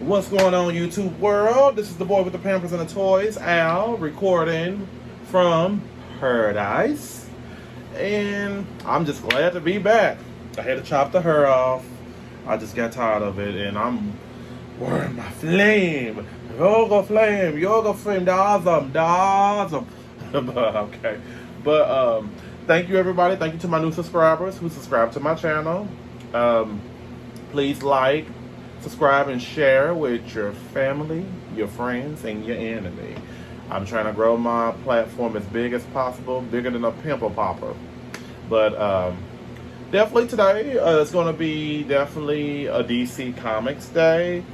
What's going on, YouTube world? This is the boy with the Pampers and the Toys, Al, recording from Paradise. And I'm just glad to be back. I had to chop the hair off. I just got tired of it, and I'm wearing my flame. Yoga flame, awesome. Okay. But thank you, everybody. Thank you to my new subscribers who subscribe to my channel. Please like, subscribe, and share with your family, your friends, and your enemy. I'm trying to grow my platform as big as possible, bigger than a pimple popper. But definitely today, it's going to be definitely a DC Comics day.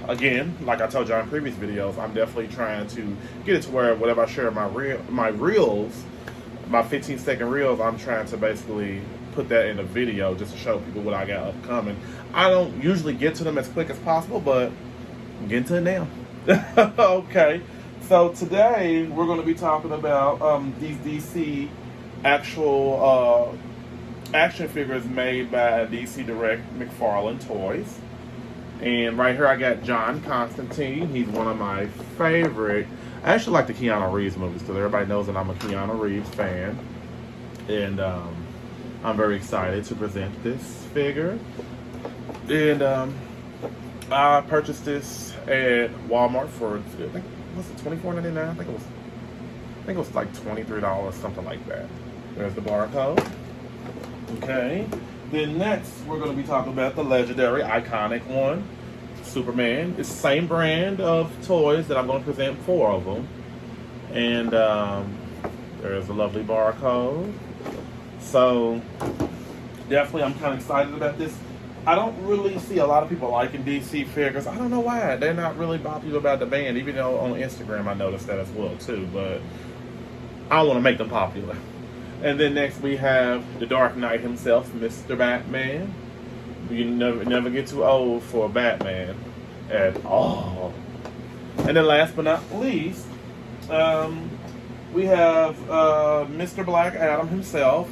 Again, like I told you in previous videos, I'm definitely trying to get it to where whatever I share my reels, my 15-second reels, I'm trying to basically put that in a video just to show people what I got upcoming. I don't usually get to them as quick as possible, but I'm getting to it now. Okay, so today we're going to be talking about these DC actual action figures made by DC Direct McFarlane Toys. And right here I got John Constantine. He's one of my favorite. I actually like the Keanu Reeves movies because everybody knows that I'm a Keanu Reeves fan. And I'm very excited to present this figure. And I purchased this at Walmart for, I think, was it $24.99? I think it was like $23, something like that. There's the barcode. Okay. Then next, we're going to be talking about the legendary, iconic one, Superman. It's the same brand of toys that I'm going to present 4 of them. And there's a lovely barcode. So, definitely I'm kind of excited about this. I don't really see a lot of people liking DC figures. I don't know why. They're not really popular about the band, even though on Instagram I noticed that as well, too. But I want to make them popular. And then next we have the Dark Knight himself, Mr. Batman. You never get too old for Batman at all. And then last but not least, we have Mr. Black Adam himself.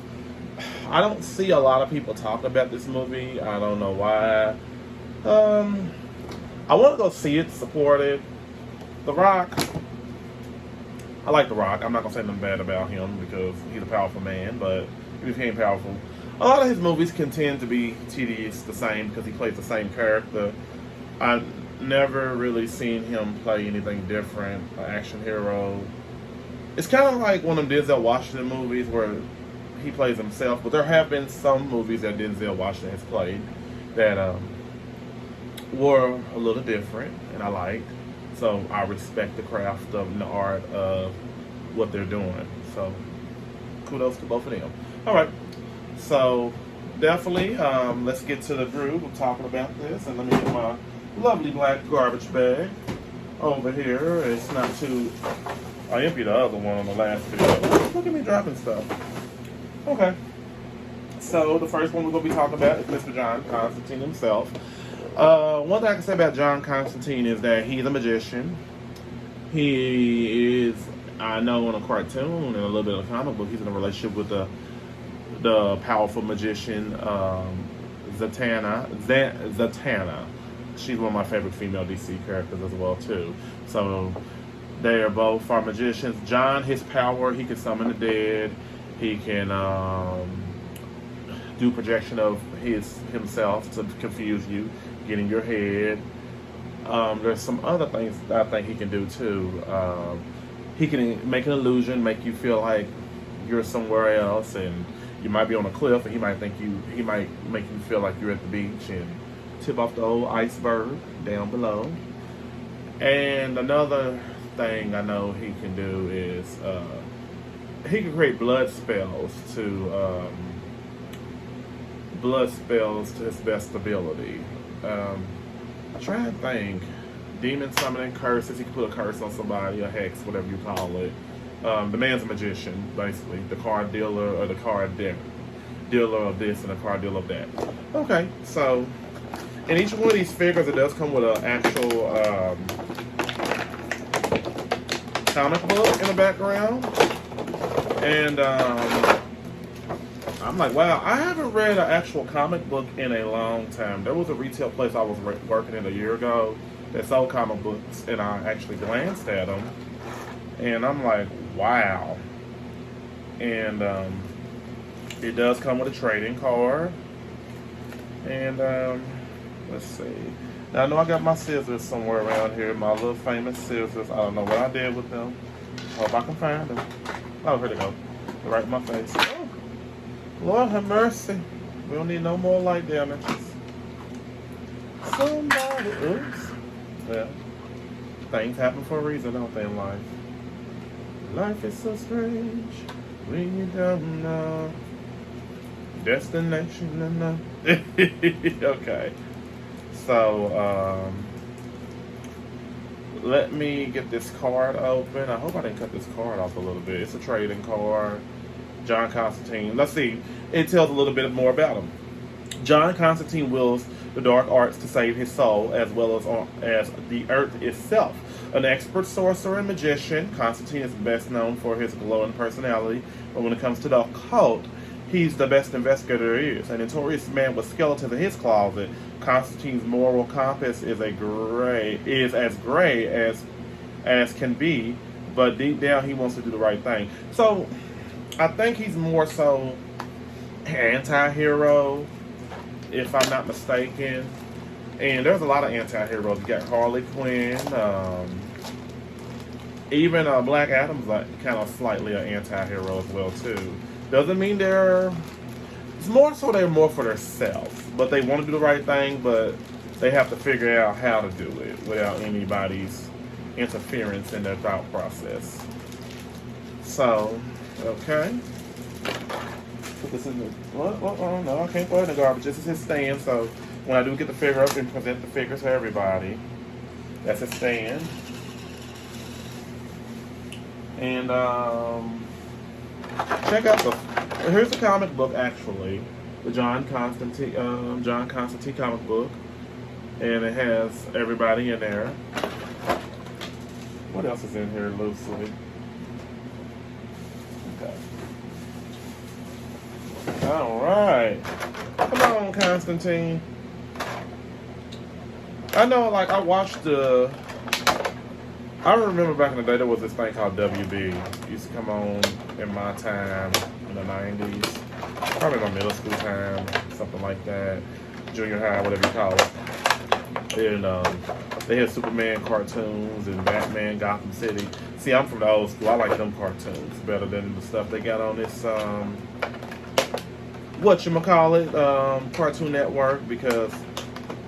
I don't see a lot of people talk about this movie. I don't know why. I want to go see it, support it. The Rock. I like The Rock. I'm not going to say nothing bad about him because he's a powerful man, but he became powerful. A lot of his movies can tend to be tedious, the same, because he plays the same character. I've never really seen him play anything different, an action hero. It's kind of like one of them Denzel Washington movies where he plays himself, but there have been some movies that Denzel Washington has played that were a little different, and I liked. So I respect the craft of the art of what they're doing. So kudos to both of them. All right. So definitely, let's get to the groove of talking about this. And let me get my lovely black garbage bag over here. It's not too... I emptied the other one on the last video. Look at me dropping stuff. Okay. So the first one we're going to be talking about is Mr. John Constantine himself. One thing I can say about John Constantine is that he's a magician. He is, I know, in a cartoon and a little bit of a comic book, he's in a relationship with the powerful magician Zatanna. She's one of my favorite female DC characters as well too. So they are both our magicians. John, his power, he can summon the dead. He can do projection of himself to confuse you, get in your head. There's some other things that I think he can do too. He can make an illusion, make you feel like you're somewhere else, and you might be on a cliff, and he might make you feel like you're at the beach and tip off the old iceberg down below. And another thing I know he can do is he can create blood spells to his best ability. I try and think. Demon summoning, curses. He can put a curse on somebody, a hex, whatever you call it. The man's a magician, basically. The card dealer or the card dealer of this and the card dealer of that. Okay, so in each one of these figures, it does come with an actual comic book in the background. And I'm like, wow, I haven't read an actual comic book in a long time. There was a retail place I was working in a year ago that sold comic books, and I actually glanced at them, and I'm like, wow. And it does come with a trading card. And let's see. Now I know I got my scissors somewhere around here, my little famous scissors. I don't know what I did with them. Hope I can find them. Oh, here they go. They're right in my face. Oh, Lord have mercy. We don't need no more light damages. Somebody, oops. Yeah. Things happen for a reason, don't they, in life? Life is so strange when you don't know. Destination, no. Okay. So, let me get this card open. I hope I didn't cut this card off a little bit. It's a trading card. John Constantine. Let's see. It tells a little bit more about him. John Constantine wields the dark arts to save his soul, as well as the earth itself. An expert sorcerer and magician, Constantine is best known for his glowing personality, but when it comes to the occult, he's the best investigator there is. A notorious man with skeletons in his closet, Constantine's moral compass is as gray as can be, but deep down he wants to do the right thing. So I think he's more so anti-hero, if I'm not mistaken. And there's a lot of anti-heroes. You got Harley Quinn, even Black Adam's like kind of slightly an anti-hero as well too. Doesn't mean it's more so they're more for themselves, but they want to do the right thing, but they have to figure out how to do it without anybody's interference in their thought process. So, okay. Put this in the, oh no, I can't put it in the garbage. This is his stand, so when I do get the figure up and present the figures to everybody, that's his stand. And, check out here's the comic book actually, the John Constantine comic book, and it has everybody in there. What else is in here loosely? Okay. All right, come on, Constantine. I know, like I remember back in the day there was this thing called WB. It used to come on in my time in the 90s. Probably my middle school time, something like that. Junior high, whatever you call it. And they had Superman cartoons and Batman, Gotham City. See, I'm from the old school. I like them cartoons better than the stuff they got on this, Cartoon Network, because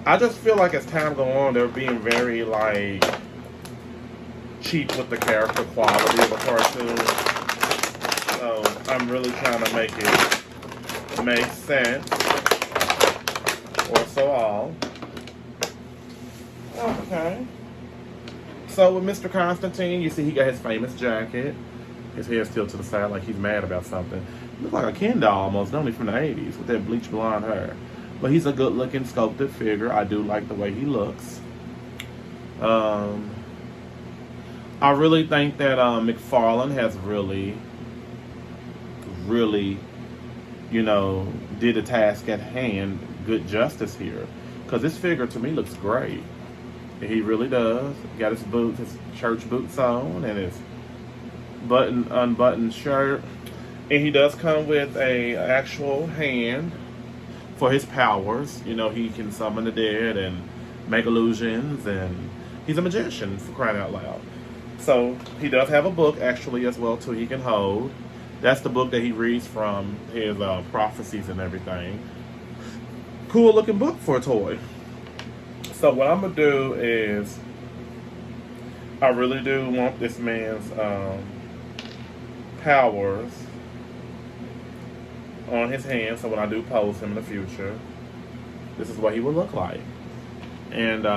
I just feel like as time goes on, they're being very, like, cheap with the character quality of a cartoon. So I'm really trying to make it make sense, or so all. Okay. So with Mr. Constantine, you see he got his famous jacket. His hair's still to the side like he's mad about something. Looks like a Ken doll almost, only from the 80s with that bleach blonde hair. But he's a good looking sculpted figure. I do like the way he looks. I really think that McFarlane has really, did the task at hand good justice here. Because this figure to me looks great. He really does. Got his boots, his church boots on, and his unbuttoned shirt. And he does come with a actual hand for his powers. He can summon the dead and make illusions, and he's a magician, for crying out loud. So he does have a book actually as well too he can hold. That's the book that he reads from, his prophecies and everything. Cool looking book for a toy. So what I'm gonna do is, I really do want this man's powers on his hand, so when I do pose him in the future, this is what he will look like. And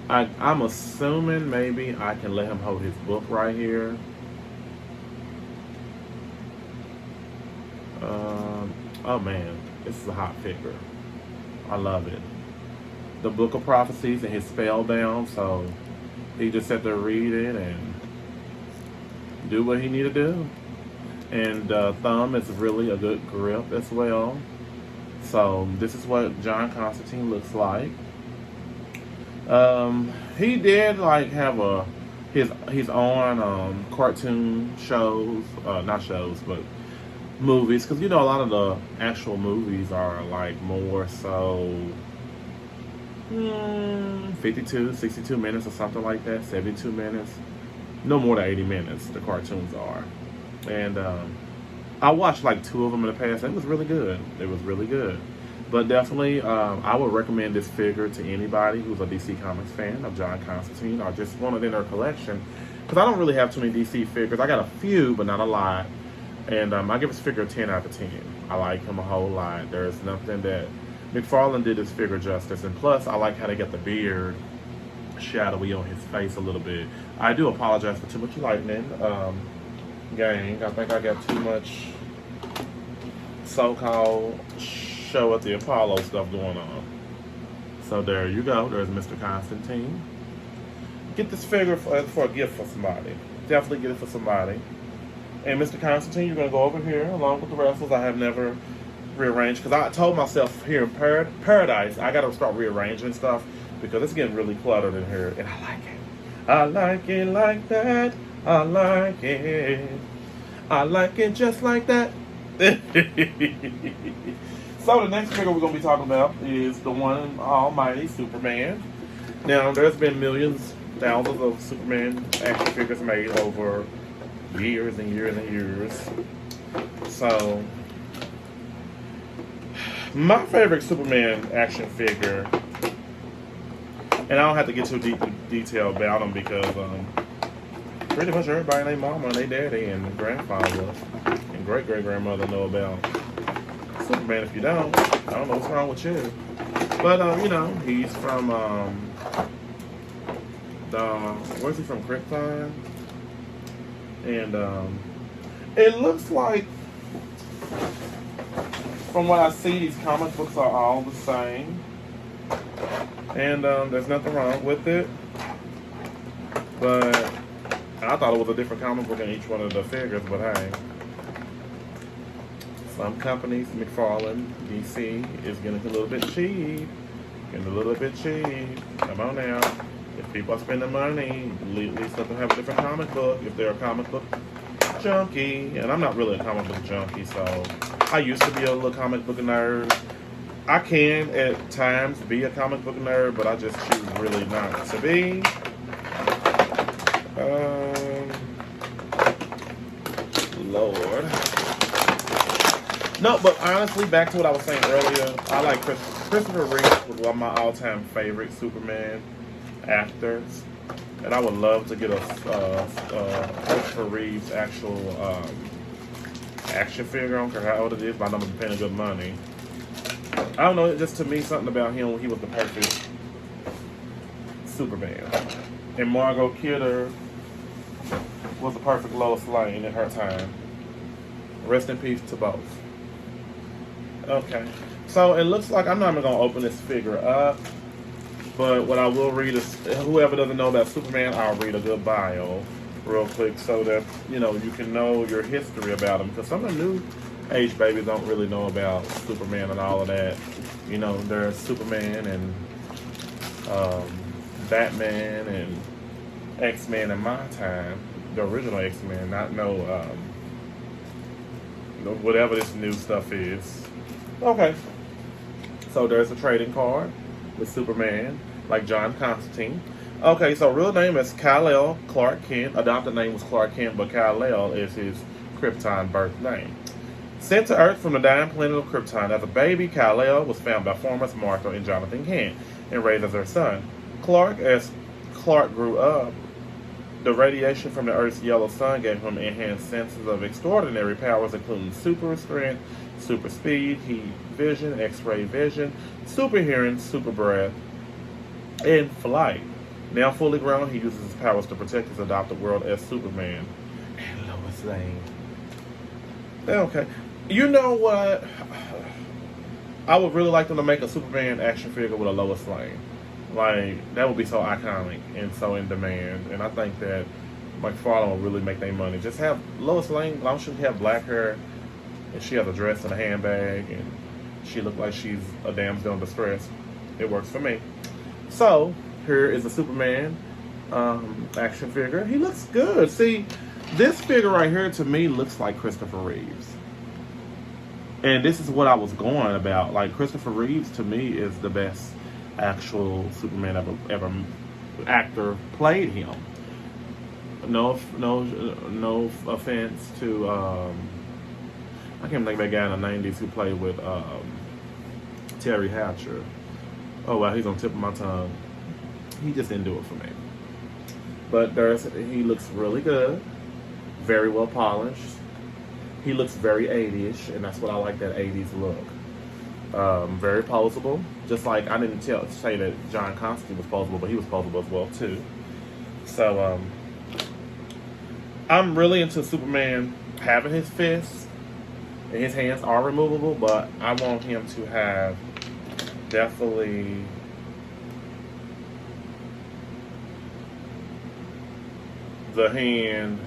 I'm assuming maybe I can let him hold his book right here. Oh man, this is a hot figure. I love it. The Book of Prophecies and his spell down, so he just had to read it and do what he need to do. And thumb is really a good grip as well. So this is what John Constantine looks like. He did like have his own cartoon shows, not shows, but movies, because you know a lot of the actual movies are like more so 52, 62 minutes or something like that, 72 minutes, no more than 80 minutes. The cartoons are, and I watched like two of them in the past. It was really good. It was really good. But definitely, I would recommend this figure to anybody who's a DC Comics fan of John Constantine or just wanted in their collection. Because I don't really have too many DC figures. I got a few, but not a lot. And I give this figure a 10 out of 10. I like him a whole lot. There's nothing that McFarlane did this figure justice. And plus, I like how they got the beard shadowy on his face a little bit. I do apologize for too much lightning. Gang, I think I got too much so-called show at the Apollo stuff going on. So there you go. There's Mr. Constantine. Get this figure for a gift for somebody. Definitely get it for somebody. And Mr. Constantine, you're going to go over here along with the wrestlers. I have never rearranged because I told myself here in Paradise I got to start rearranging stuff because it's getting really cluttered in here, and I like it. I like it like that. I like it. I like it just like that. So the next figure we're going to be talking about is the one almighty Superman. Now, there's been millions, thousands of Superman action figures made over years and years and years. So, my favorite Superman action figure, and I don't have to get too deep in detail about them because pretty much everybody and their mama and their daddy and grandfather and great-great-grandmother know about Superman. If you don't, I don't know what's wrong with you. But, you know, he's from, where's he from, Krypton? And, it looks like, from what I see, these comic books are all the same. And, there's nothing wrong with it. But I thought it was a different comic book in each one of the figures, but hey. Some companies, McFarlane, DC, is getting a little bit cheap. Getting a little bit cheap. Come on now. If people are spending money, at least let them have a different comic book. If they're a comic book junkie. And I'm not really a comic book junkie, so I used to be a little comic book nerd. I can, at times, be a comic book nerd, but I just choose really not to be. Lord. No, but honestly, back to what I was saying earlier, I like Christopher Reeve was one of my all-time favorite Superman actors, and I would love to get a Christopher Reeve's actual action figure. I don't care how old it is, but I know I'm paying good money. I don't know, just to me, something about him, he was the perfect Superman. And Margot Kidder was the perfect Lois Lane in her time. Rest in peace to both. Okay, so it looks like I'm not even going to open this figure up, but what I will read is, whoever doesn't know about Superman, I'll read a good bio real quick so that, you know, you can know your history about him, because some of the new age babies don't really know about Superman and all of that. You know, there's Superman and Batman and X-Men in my time, the original X-Men, not whatever this new stuff is. Okay, so there's a trading card with Superman, like John Constantine. Okay, so real name is Kal-El Clark Kent. Adopted name was Clark Kent, but Kal-El is his Krypton birth name. Sent to Earth from the dying planet of Krypton as a baby, Kal-El was found by farmers Martha and Jonathan Kent and raised as their son. As Clark grew up, the radiation from the Earth's yellow sun gave him enhanced senses of extraordinary powers, including super strength, super speed, heat vision, X-ray vision, super hearing, super breath, and flight. Now fully grown, he uses his powers to protect his adopted world as Superman. And Lois Lane. Okay. You know what? I would really like them to make a Superman action figure with a Lois Lane. Like, that would be so iconic and so in demand. And I think that McFarlane will really make their money. Just have Lois Lane, long as she have black hair, and she has a dress and a handbag, and she look like she's a damsel in distress. It works for me. So here is a Superman action figure. He looks good. See, this figure right here to me looks like Christopher Reeves. And this is what I was going about. Like, Christopher Reeves to me is the best actual Superman ever actor played him. No offense to I can't think of that guy in the 90s who played with Terry Hatcher. Oh well, he's on the tip of my tongue. He just didn't do it for me. But he looks really good, very well polished. He looks very 80ish, and that's what I like, that 80s look. Very posable. Just like I didn't say that John Constantine was posable, but he was posable as well too. So I'm really into Superman having his fists, and his hands are removable, but I want him to have definitely the hand,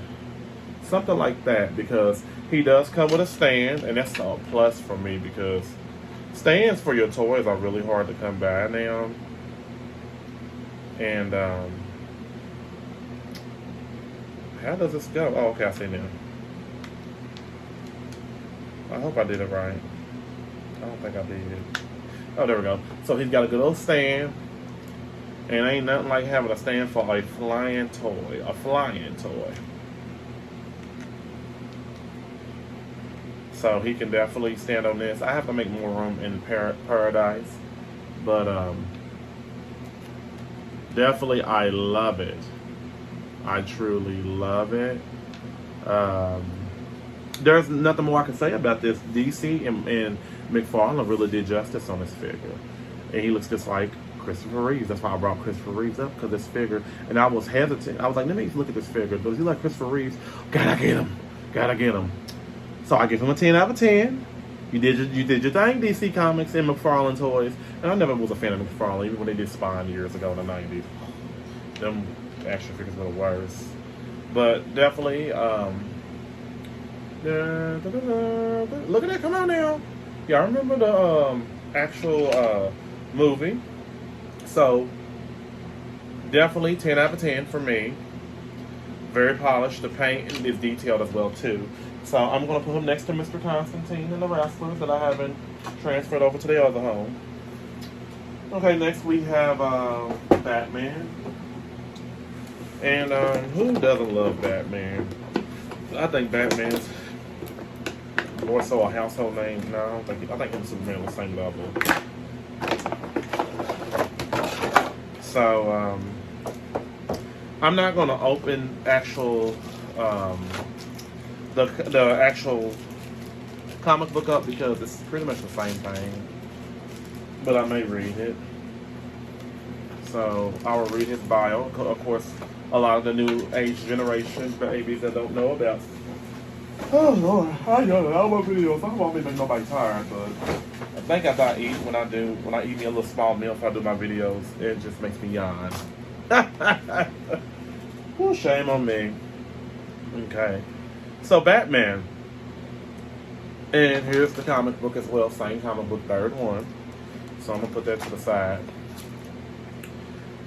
something like that, because he does come with a stand, and that's a plus for me, because stands for your toys are really hard to come by now. And how does this go? Oh, okay, I see now. I hope I did it right. I don't think I did. Oh, there we go. So he's got a good old stand. And ain't nothing like having a stand for a flying toy. A flying toy. So he can definitely stand on this. I have to make more room in Paradise. But definitely I love it. I truly love it. There's nothing more I can say about this. DC and McFarlane really did justice on this figure. And he looks just like Christopher Reeves. That's why I brought Christopher Reeves up, because this figure, and I was hesitant. I was like, let me look at this figure. Does he like Christopher Reeves? Gotta get him. Gotta get him. So I give him a 10 out of 10. You did your thing, DC Comics and McFarlane Toys. And I never was a fan of McFarlane, even when they did Spine years ago in the 90s. Them action figures were the worst. But definitely, look at that, come on now. Yeah, I remember the actual movie. So, definitely 10 out of 10 for me. Very polished. The paint is detailed as well, too. So, I'm going to put him next to Mr. Constantine and the wrestlers that I haven't transferred over to the other home. Okay, next we have Batman. And who doesn't love Batman? I think Batman's more so a household name. No, I think him and Superman on the same level. So I'm not going to open actual the actual comic book up, because it's pretty much the same thing. But I may read it. So I will read his bio. Of course, a lot of the new age generation babies that don't know about. Oh Lord, I know that. I love videos. I don't want to make nobody tired, but I think after I eat, when I eat me a little small meal, if I do my videos, it just makes me yawn. Well, shame on me. Okay, so Batman, and here's the comic book as well. Same comic book, third one. So I'm gonna put that to the side.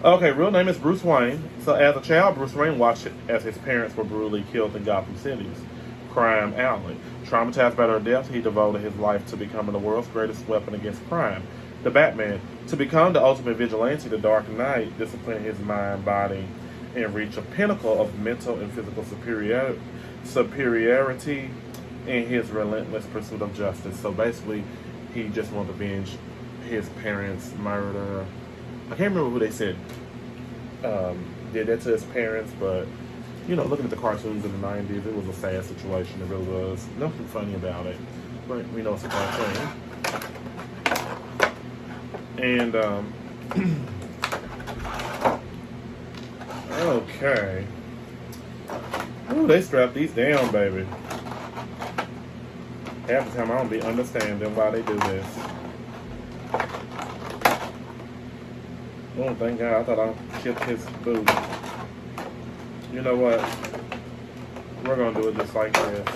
Okay, real name is Bruce Wayne. So as a child, Bruce Wayne watched as his parents were brutally killed in Gotham City's crime alley. Traumatized by their deaths, he devoted his life to becoming the world's greatest weapon against crime, the Batman. To become the ultimate vigilante, the Dark Knight disciplined his mind, body, and reach a pinnacle of mental and physical superiority in his relentless pursuit of justice. So basically, he just wanted to avenge his parents' murder. I can't remember who they said did that to his parents, but you know, looking at the cartoons in the 90s, it was a sad situation. It really was. Nothing funny about it, but we know it's a cartoon. And okay. Ooh, they strapped these down, baby. Half the time I don't be understanding why they do this. Oh, thank God. I thought I chipped his boot. You know what? we're gonna do it just like this.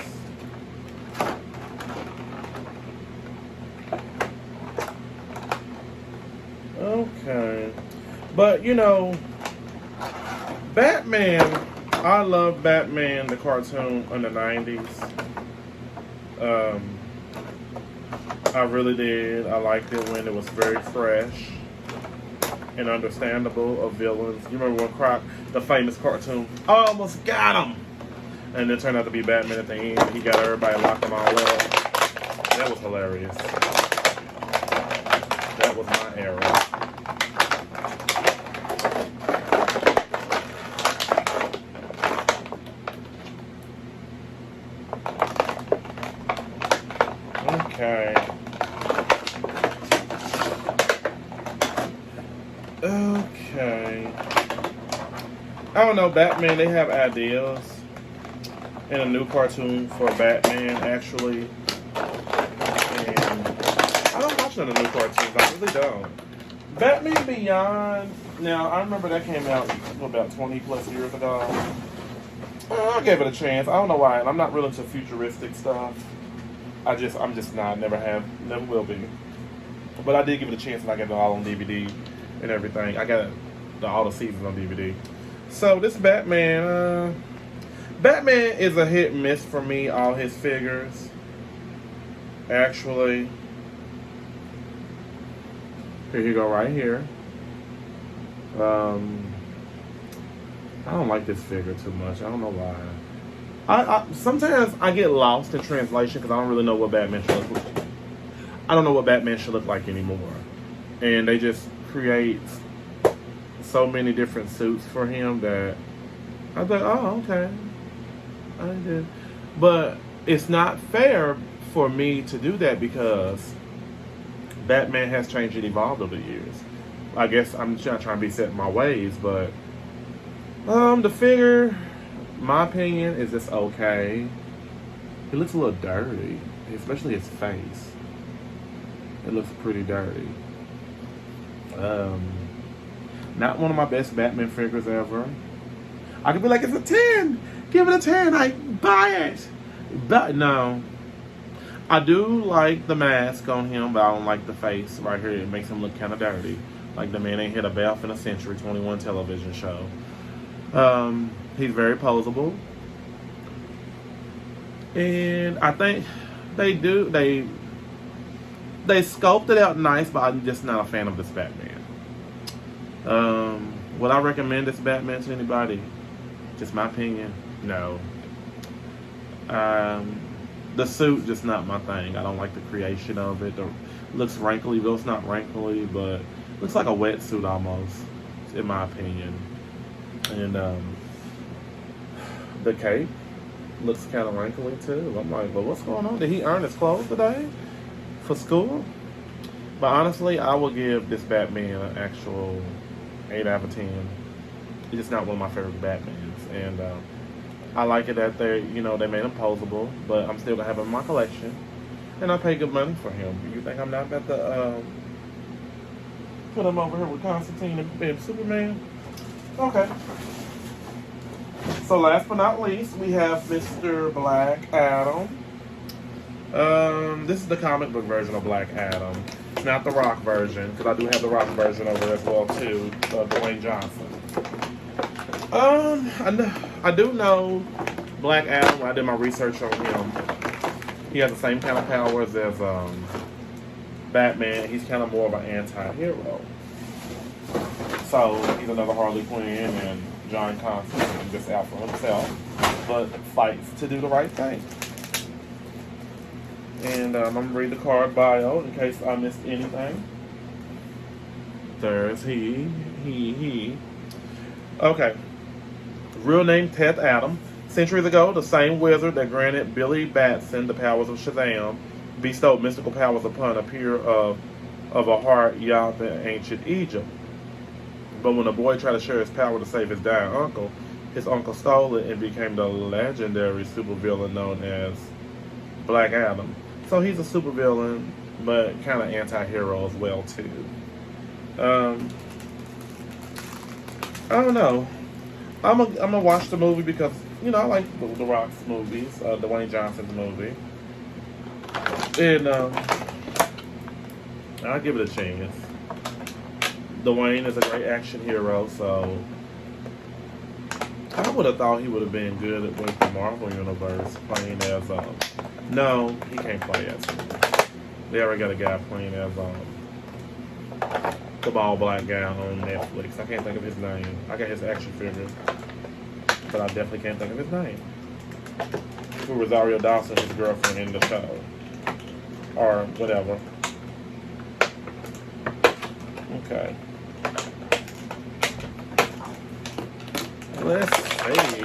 Okay. But, you know, Batman, I love Batman, the cartoon in the 90s. I really did. I liked it when it was very fresh and understandable of villains. You remember when Croc, the famous cartoon, almost got him, and it turned out to be Batman at the end. He got everybody locked them all up. That was hilarious. That was my era. Okay. Okay. I don't know, Batman, they have ideas in a new cartoon for Batman, actually. And I don't watch none of the new cartoons, I really don't. Batman Beyond, now, I remember that came out about 20 plus years ago. I gave it a chance. I don't know why. I'm not really into futuristic stuff. I'm just not, never have, never will be. But I did give it a chance and I got it all on DVD and everything. I got all the seasons on DVD. So this Batman, Batman is a hit and miss for me, all his figures. Actually. Here you go right here. I don't like this figure too much. I don't know why. Sometimes I get lost in translation because I don't really know what Batman should look like. I don't know what Batman should look like anymore. And they just create so many different suits for him that I thought, oh, okay. I did. But it's not fair for me to do that because Batman has changed and evolved over the years. I guess I'm just not trying to be set in my ways, but the figure, my opinion, is just okay. He looks a little dirty, especially his face. It looks pretty dirty. Not one of my best Batman figures ever. I could be like, it's a 10. Give it a 10. I buy it. But no. I do like the mask on him, but I don't like the face right here. It makes him look kind of dirty. Like the man ain't hit a bath in a Century 21 television show. He's very posable. And I think they scoped it out nice, but I'm just not a fan of this Batman. Would I recommend this Batman to anybody? Just my opinion, no. The suit, just not my thing. I don't like the creation of it. It looks wrinkly, though it's not wrinkly, but it looks like a wetsuit almost, in my opinion. And the cape looks kind of wrinkly too. I'm like, well, what's going on? Did he earn his clothes today for school? But honestly, I will give this Batman an actual 8 out of 10. It's just not one of my favorite Batmans. And I like it that they made him posable, but I'm still going to have him in my collection. And I pay good money for him. You think I'm not about to put him over here with Constantine and Superman? Okay. So last but not least, we have Mr. Black Adam. This is the comic book version of Black Adam. It's not the Rock version, because I do have the Rock version over as well too, Dwayne Johnson. I do know Black Adam. When I did my research on him, he has the same kind of powers as Batman. He's kind of more of an anti-hero. So he's another Harley Quinn, and John Constantine just out for himself, but fights to do the right thing. And I'm going to read the card bio in case I missed anything. There's he. Okay. Real name, Teth Adam. Centuries ago, the same wizard that granted Billy Batson the powers of Shazam bestowed mystical powers upon a peer of a heart Yahweh in ancient Egypt. But when the boy tried to share his power to save his dying uncle, his uncle stole it and became the legendary supervillain known as Black Adam. So he's a supervillain, but kind of anti-hero as well too. I don't know. I'm gonna watch the movie because you know, I like the Rock's movies, Dwayne Johnson's movie. And I'll give it a chance. Dwayne is a great action hero, so I would have thought he would have been good with the Marvel Universe playing as no, he can't play as they already got a guy playing as the bald black guy on Netflix. I can't think of his name. I got his action figures, but I definitely can't think of his name. Who Rosario Dawson, his girlfriend in the show, or whatever. Okay. Let's see.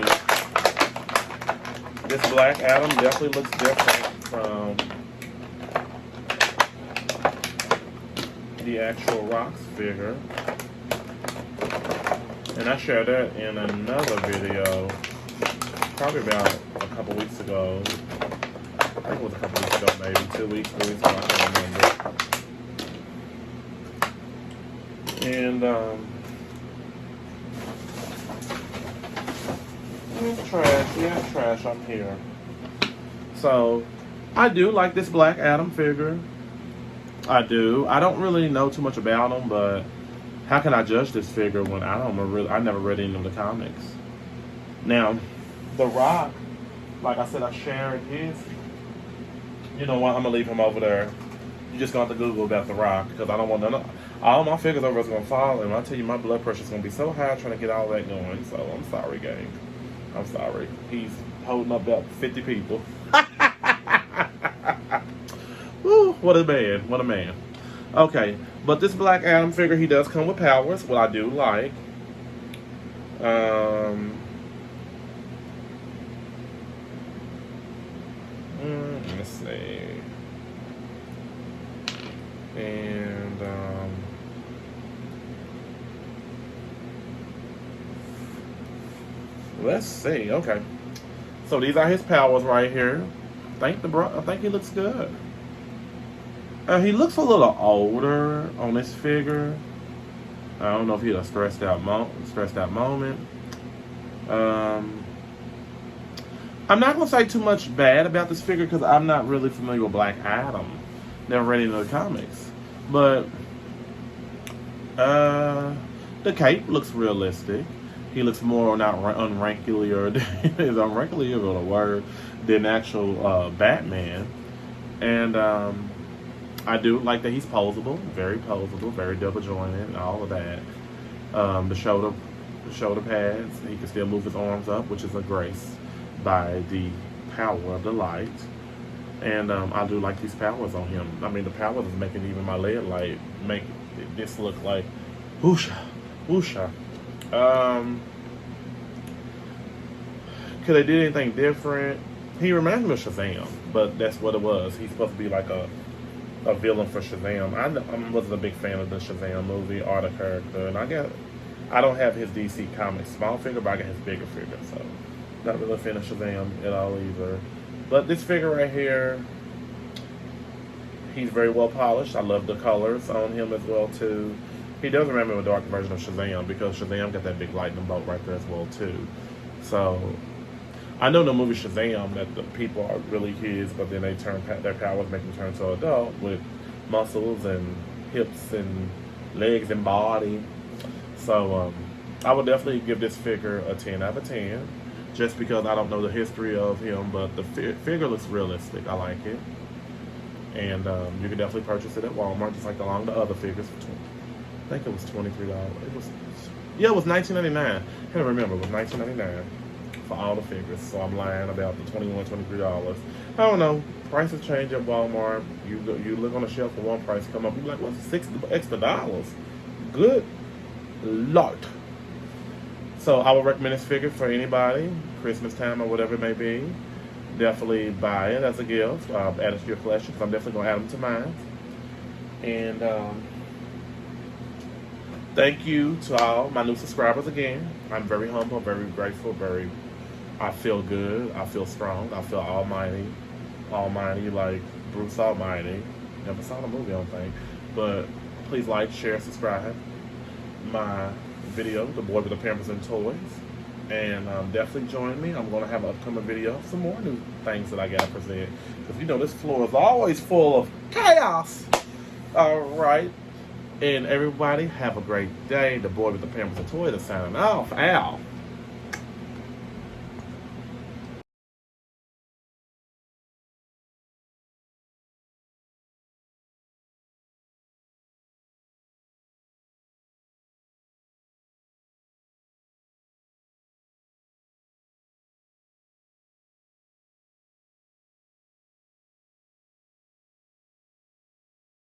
This Black Adam definitely looks different from the actual Rock's figure. And I shared that in another video, probably about a couple weeks ago. I think it was a couple weeks ago, maybe 2 weeks, 3 weeks ago, I can't remember. And, trash, yeah, trash, I'm here. So, I do like this Black Adam figure. I do. I don't really know too much about him, but how can I judge this figure when I never read any of the comics? Now, The Rock, like I said, I shared his. You know what? I'm gonna leave him over there. You just gonna have to Google about The Rock because I don't want none of all my figures over is gonna fall, and I tell you, my blood pressure's gonna be so high trying to get all that going. So I'm sorry, gang. I'm sorry. He's holding up about 50 people. Woo, what a man. What a man. Okay, but this Black Adam figure, he does come with powers, what I do like. Let's see. And, let's see. Okay. So these are his powers right here. I think he looks good. He looks a little older on this figure. I don't know if he had a stressed out moment. I'm not gonna say too much bad about this figure because I'm not really familiar with Black Adam. Never read any of the comics, but the cape looks realistic. He looks more not unwrinklier. Is unwrinkly even a word than actual Batman, and I do like that he's posable, very double jointed, and all of that. The shoulder pads, he can still move his arms up, which is a grace by the power of the light. And I do like these powers on him. I mean, the powers is making even my leg light make this look like whoosha, whoosha. Could they did anything different? He reminds me of Shazam, but that's what it was. He's supposed to be like a villain for Shazam. I wasn't a big fan of the Shazam movie or the character, and I don't have his DC Comics small figure, but I got his bigger figure, so not really a fan of Shazam at all either. But this figure right here, he's very well polished. I love the colors on him as well too. He does remind me of a dark version of Shazam because Shazam got that big lightning bolt right there as well too. So I know in the movie Shazam that the people are really his, but then they their powers make them turn to adult with muscles and hips and legs and body. So I would definitely give this figure a 10 out of 10, just because I don't know the history of him, but the figure looks realistic. I like it, and you can definitely purchase it at Walmart, just like along the other figures. I think it was $23. It was $19.99. I can't remember. It was $19.99. For all the figures, so I'm lying about the $21, $23. I don't know. Prices change at Walmart. You look on the shelf for one price, come up, you be like, what's $6 extra? Good Lord. So I would recommend this figure for anybody, Christmas time or whatever it may be. Definitely buy it as a gift. Add it to your collection because I'm definitely going to add them to mine. And thank you to all my new subscribers again. I'm very humble, very grateful, I feel good, I feel strong, I feel almighty like Bruce Almighty. Never saw the movie, I don't think. But please like, share, subscribe my video, The Boy with the Pampers and Toys. And definitely join me. I'm going to have an upcoming video of some more new things that I got to present. Because you know this floor is always full of chaos. All right. And everybody have a great day. The boy with the pampers and toys is signing off. Al.